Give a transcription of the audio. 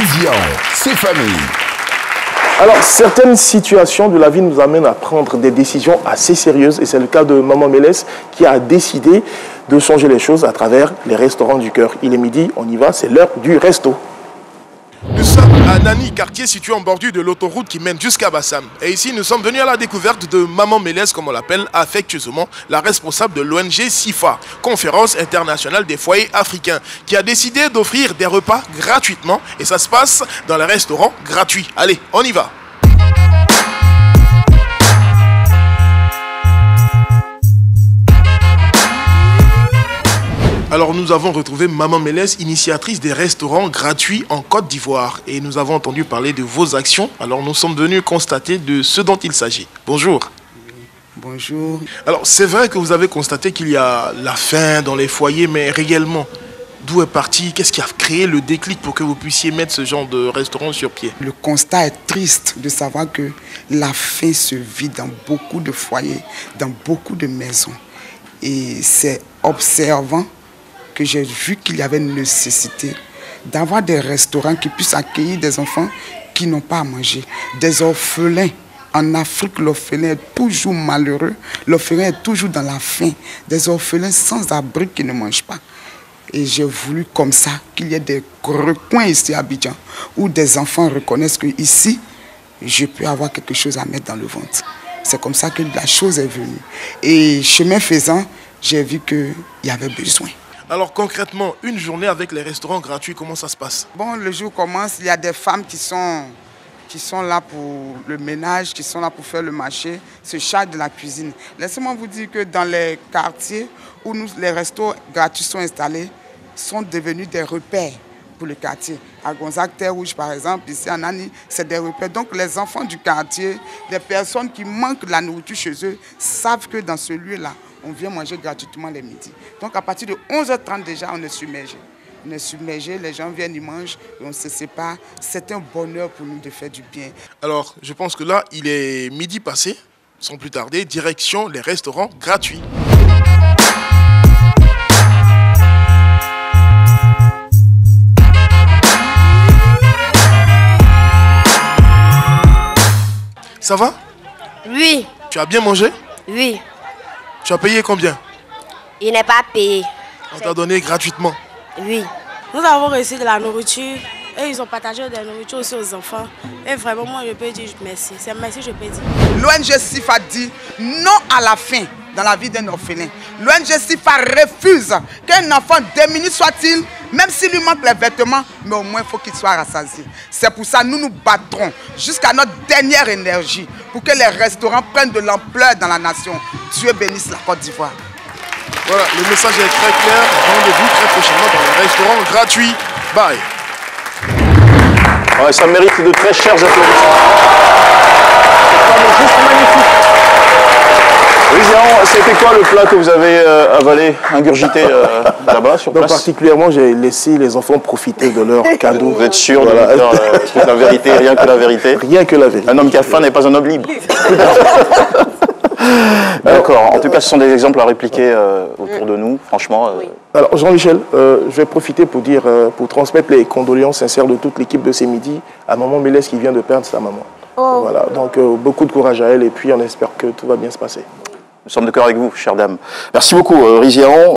Rizian, c'est famille. Alors, certaines situations de la vie nous amènent à prendre des décisions assez sérieuses. Et c'est le cas de Maman Mélès qui a décidé de changer les choses à travers les restaurants du cœur. Il est midi, on y va, c'est l'heure du resto. Nous sommes à Nani, quartier situé en bordure de l'autoroute qui mène jusqu'à Bassam. Et ici, nous sommes venus à la découverte de Maman Mélès, comme on l'appelle affectueusement, la responsable de l'ONG SIFA, Conférence internationale des foyers africains, qui a décidé d'offrir des repas gratuitement. Et ça se passe dans les restaurants gratuits. Allez, on y va. Alors nous avons retrouvé Maman Mélès, initiatrice des restaurants gratuits en Côte d'Ivoire. Et nous avons entendu parler de vos actions. Alors nous sommes venus constater de ce dont il s'agit. Bonjour. Bonjour. Alors c'est vrai que vous avez constaté qu'il y a la faim dans les foyers, mais réellement, d'où est parti? Qu'est-ce qui a créé le déclic pour que vous puissiez mettre ce genre de restaurant sur pied? Le constat est triste de savoir que la faim se vit dans beaucoup de foyers, dans beaucoup de maisons. Et c'est observant que j'ai vu qu'il y avait une nécessité d'avoir des restaurants qui puissent accueillir des enfants qui n'ont pas à manger, des orphelins. En Afrique, l'orphelin est toujours malheureux, l'orphelin est toujours dans la faim, des orphelins sans abri qui ne mangent pas. Et j'ai voulu comme ça qu'il y ait des recoins ici à Abidjan où des enfants reconnaissent que ici, je peux avoir quelque chose à mettre dans le ventre. C'est comme ça que la chose est venue. Et chemin faisant, j'ai vu qu'il y avait besoin. Alors concrètement, une journée avec les restaurants gratuits, comment ça se passe? Bon, le jour commence, il y a des femmes qui sont là pour le ménage, qui sont là pour faire le marché, se chargent de la cuisine. Laissez-moi vous dire que dans les quartiers où les restos gratuits sont installés, sont devenus des repères pour le quartier. À Gonzague, Terre Rouge, par exemple, ici à Nani, c'est des repères. Donc les enfants du quartier, les personnes qui manquent de la nourriture chez eux, savent que dans ce lieu-là, on vient manger gratuitement les midis. Donc à partir de 11h30 déjà, on est submergé. On est submergé, les gens viennent, ils mangent, et on se sépare. C'est un bonheur pour nous de faire du bien. Alors, je pense que là, il est midi passé. Sans plus tarder, direction les restaurants gratuits. Ça va? Oui. Tu as bien mangé? Oui. Tu as payé combien? Il n'est pas payé. On t'a donné gratuitement? Oui. Nous avons reçu de la nourriture et ils ont partagé de la nourriture aussi aux enfants. Et vraiment, moi, je peux dire merci. C'est merci, je peux dire. L'ONG SIFA dit non à la faim dans la vie d'un orphelin. L'ONG SIFA refuse qu'un enfant démuni soit-il, même s'il lui manque les vêtements, mais au moins il faut qu'il soit rassasié. C'est pour ça que nous nous battrons jusqu'à notre dernière énergie pour que les restaurants prennent de l'ampleur dans la nation. Dieu bénisse la Côte d'Ivoire. Voilà, le message est très clair. Rendez-vous très prochainement dans les restaurants gratuits. Bye. Ouais, ça mérite de très chers applaudissements. C'est juste magnifique. Rizian, c'était quoi le plat que vous avez avalé, ingurgité là-bas sur place? Particulièrement, j'ai laissé les enfants profiter de leur cadeau. Vous êtes sûr de dire la vérité, rien que la vérité? Rien que la vérité. Un homme qui a faim n'est pas un homme libre. D'accord. En tout cas, ce sont des exemples à répliquer autour de nous, franchement. Alors, Jean-Michel, je vais profiter pour dire, pour transmettre les condoléances sincères de toute l'équipe de ces midis à Maman Mélès qui vient de perdre sa maman. Oh. Voilà, donc beaucoup de courage à elle et puis on espère que tout va bien se passer. Nous sommes de cœur avec vous, chère dame. Merci beaucoup, Rizian.